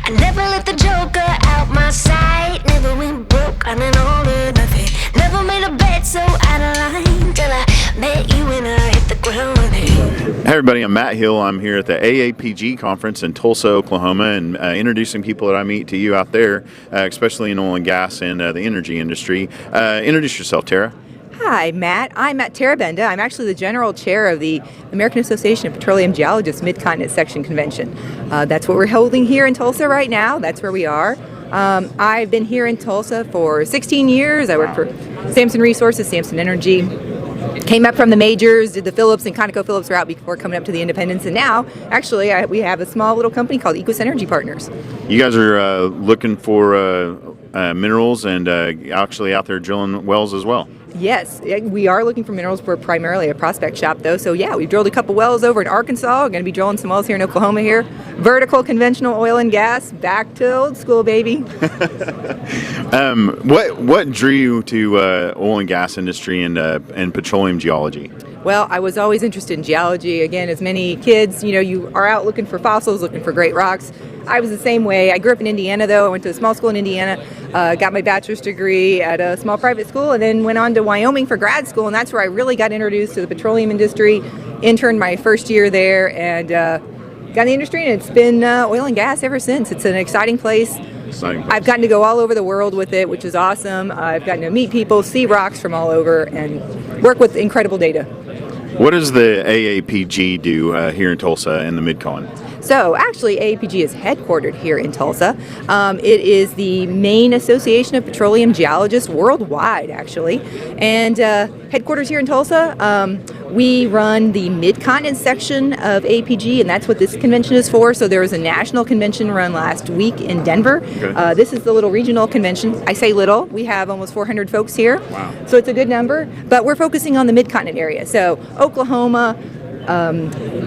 I never let the joker out my sight. Never went broke on an all or nothing. Never made a bet so out of line till I met you and I hit the ground running. Hey everybody, I'm Matt Hill. I'm here at the AAPG conference in Tulsa, Oklahoma, and introducing people that I meet to you out there, especially in oil and gas and the energy industry. Introduce yourself, Tara. Hi, Matt. I'm Tara Benda. I'm actually the general chair of the American Association of Petroleum Geologists Mid-Continent Section Convention. That's what we're holding here in Tulsa right now. That's where we are. I've been here in Tulsa for 16 years. I worked for Samson Resources, Samson Energy. Came up from the majors, did the Phillips and ConocoPhillips route before coming up to the independents, and now, actually, we have a small little company called Equus Energy Partners. You guys are looking for minerals and actually out there drilling wells as well. Yes, we are looking for minerals. We're primarily a prospect shop, though. So, yeah, we've drilled a couple wells over in Arkansas. We're going to be drilling some wells here in Oklahoma here. Vertical, conventional oil and gas, back to old school, baby. What drew you to oil and gas industry and petroleum geology? Well, I was always interested in geology. Again, as many kids, you are out looking for fossils, looking for great rocks. I was the same way. I grew up in Indiana, though. I went to a small school in Indiana, got my bachelor's degree at a small private school, and then went on to Wyoming for grad school, and that's where I really got introduced to the petroleum industry. Interned my first year there, and got in the industry, and it's been oil and gas ever since. It's an exciting place. I've gotten to go all over the world with it, which is awesome. I've gotten to meet people, see rocks from all over, and work with incredible data. What does the AAPG do here in Tulsa in the Mid-Con? So actually, AAPG is headquartered here in Tulsa. It is the main association of petroleum geologists worldwide, actually. And headquarters here in Tulsa, we run the Mid-Continent section of AAPG, and that's what this convention is for. So there was a national convention run last week in Denver. Okay. This is the little regional convention. I say little. We have almost 400 folks here. Wow. So it's a good number. But we're focusing on the Mid-Continent area. So Oklahoma,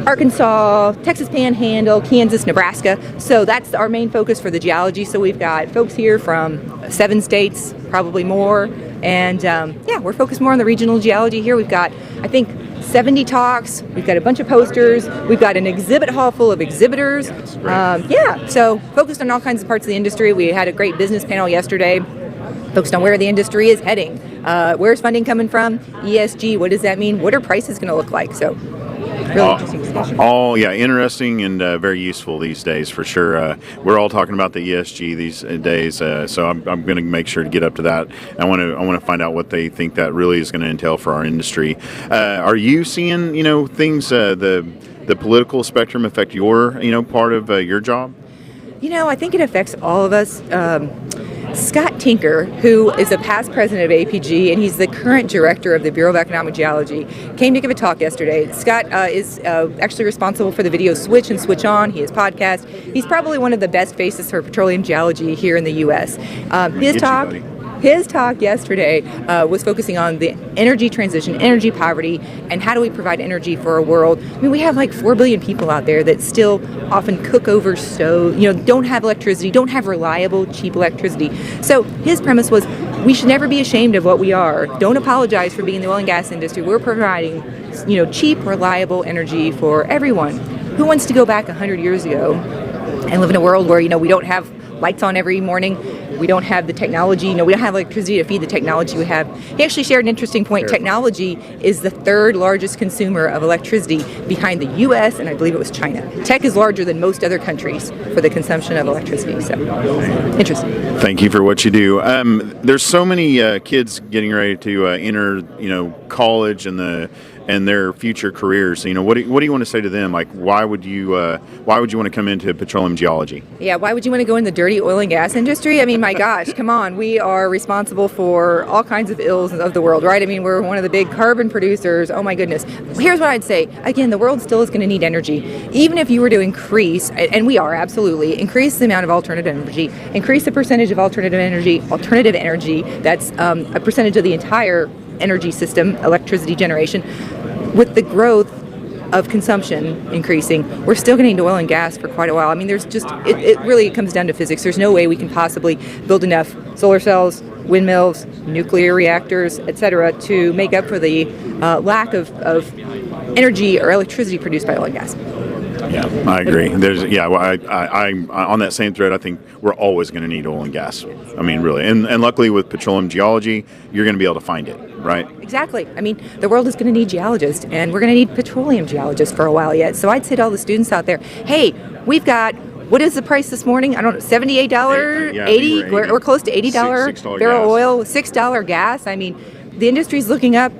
Arkansas, Texas Panhandle, Kansas, Nebraska. So that's our main focus for the geology. So we've got folks here from 7 states, probably more. And yeah, we're focused more on the regional geology here. We've got, I think, 70 talks. We've got a bunch of posters. We've got an exhibit hall full of exhibitors. Yeah, so focused on all kinds of parts of the industry. We had a great business panel yesterday focused on where the industry is heading. Where's funding coming from? ESG, what does that mean? What are prices going to look like? So really interesting discussion. Interesting and very useful these days for sure. We're all talking about the ESG these days, so I'm going to make sure to get up to that. I want to find out what they think that really is going to entail for our industry. Are you seeing things the political spectrum affect your part of your job? I think it affects all of us. Scott Tinker, who is a past president of AAPG, and he's the current director of the Bureau of Economic Geology, came to give a talk yesterday. Scott is actually responsible for the video Switch and Switch On. He has podcasts. He's probably one of the best faces for petroleum geology here in the U.S. His talk yesterday was focusing on the energy transition, energy poverty, and how do we provide energy for our world. I mean, we have like 4 billion people out there that still often cook over stove, don't have electricity, don't have reliable, cheap electricity. So his premise was we should never be ashamed of what we are. Don't apologize for being in the oil and gas industry. We're providing, cheap, reliable energy for everyone. Who wants to go back 100 years ago and live in a world where, we don't have lights on every morning? We don't have the technology, we don't have electricity to feed the technology we have. He actually shared an interesting point. Sure. Technology is the 3rd largest consumer of electricity behind the U.S. and I believe it was China. Tech is larger than most other countries for the consumption of electricity. So, interesting. Thank you for what you do. There's so many kids getting ready to enter, college and their future careers. What do you want to say to them? Like, why would you want to come into petroleum geology? Yeah, why would you want to go in the dirty oil and gas industry? I mean, my gosh, come on. We are responsible for all kinds of ills of the world, right? I mean, we're one of the big carbon producers. Oh my goodness. Here's what I'd say. Again, the world still is going to need energy. Even if you were to increase, and we are absolutely, increase the amount of alternative energy, increase the percentage of alternative energy, that's a percentage of the entire energy system, electricity generation. With the growth of consumption increasing, we're still going to need oil and gas for quite a while. I mean, there's just, it really comes down to physics. There's no way we can possibly build enough solar cells, windmills, nuclear reactors, etc., to make up for the lack of energy or electricity produced by oil and gas. Yeah, I agree. I'm on that same thread. I think we're always going to need oil and gas. I mean, really. And luckily with petroleum geology, you're going to be able to find it, right? Exactly. I mean, the world is going to need geologists, and we're going to need petroleum geologists for a while yet. So I'd say to all the students out there, hey, we've got, what is the price this morning? I don't know, $78, Yeah, I think $80? we're We're close to $80 $6 barrel gas. oil, $6 gas. I mean, the industry's looking up.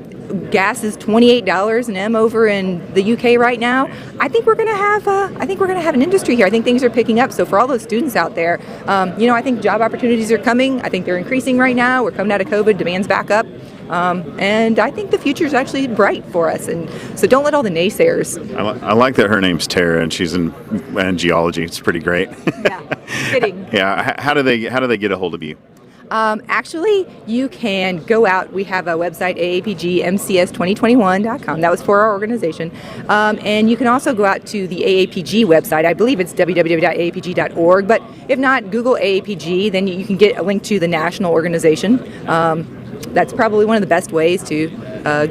Gas is $28 an M over in the UK right now. I think we're going to have an industry here. I think things are picking up. So for all those students out there, I think job opportunities are coming. I think they're increasing right now. We're coming out of COVID, demand's back up. And I think the future is actually bright for us. And so don't let all the naysayers. I like that her name's Tara and she's in geology. It's pretty great. Yeah, fitting. Yeah. How do they get a hold of you? Actually, you can go out. We have a website, aapgmcs2021.com. That was for our organization. And you can also go out to the AAPG website. I believe it's www.aapg.org. But if not, Google AAPG. Then you can get a link to the national organization. That's probably one of the best ways to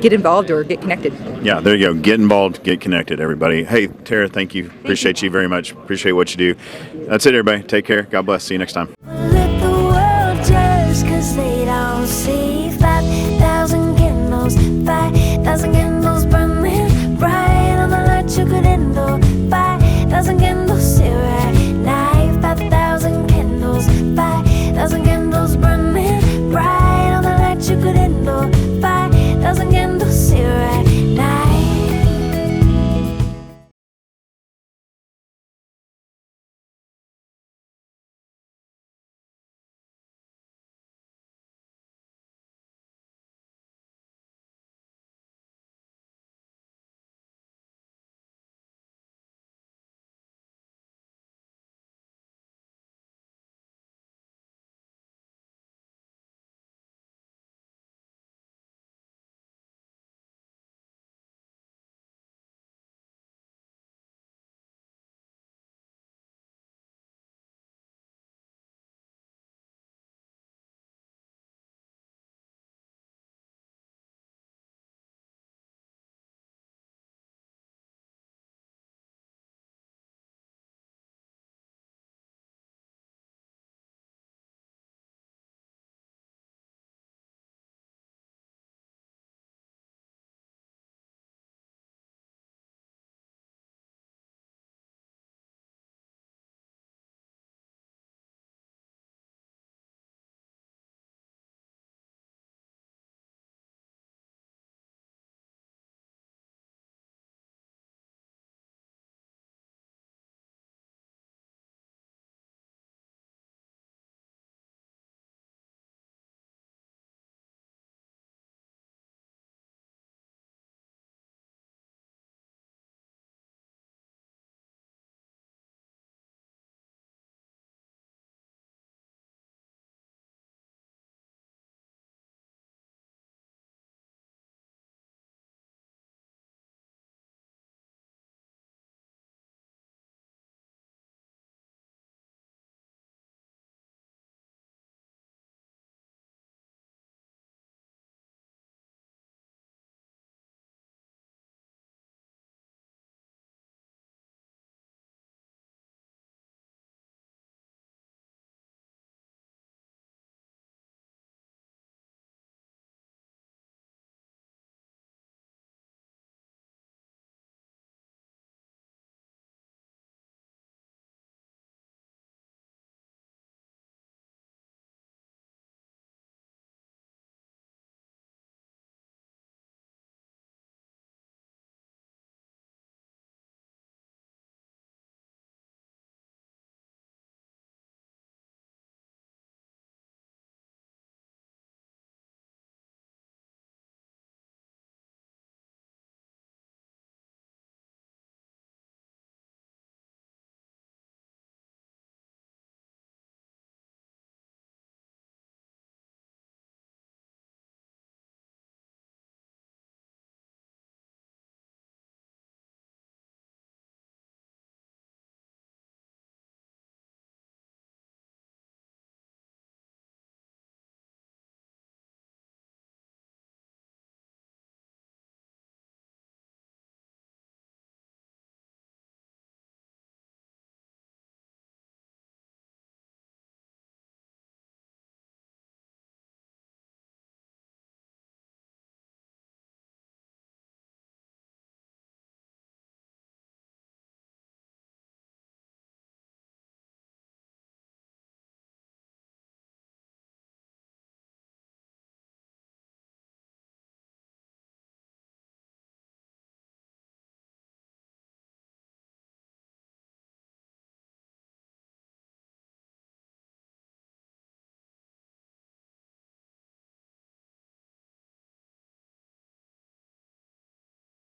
get involved or get connected. Yeah, there you go. Get involved, get connected, everybody. Hey, Tara, thank you. Appreciate you very much. Appreciate what you do. That's it, everybody. Take care. God bless. See you next time.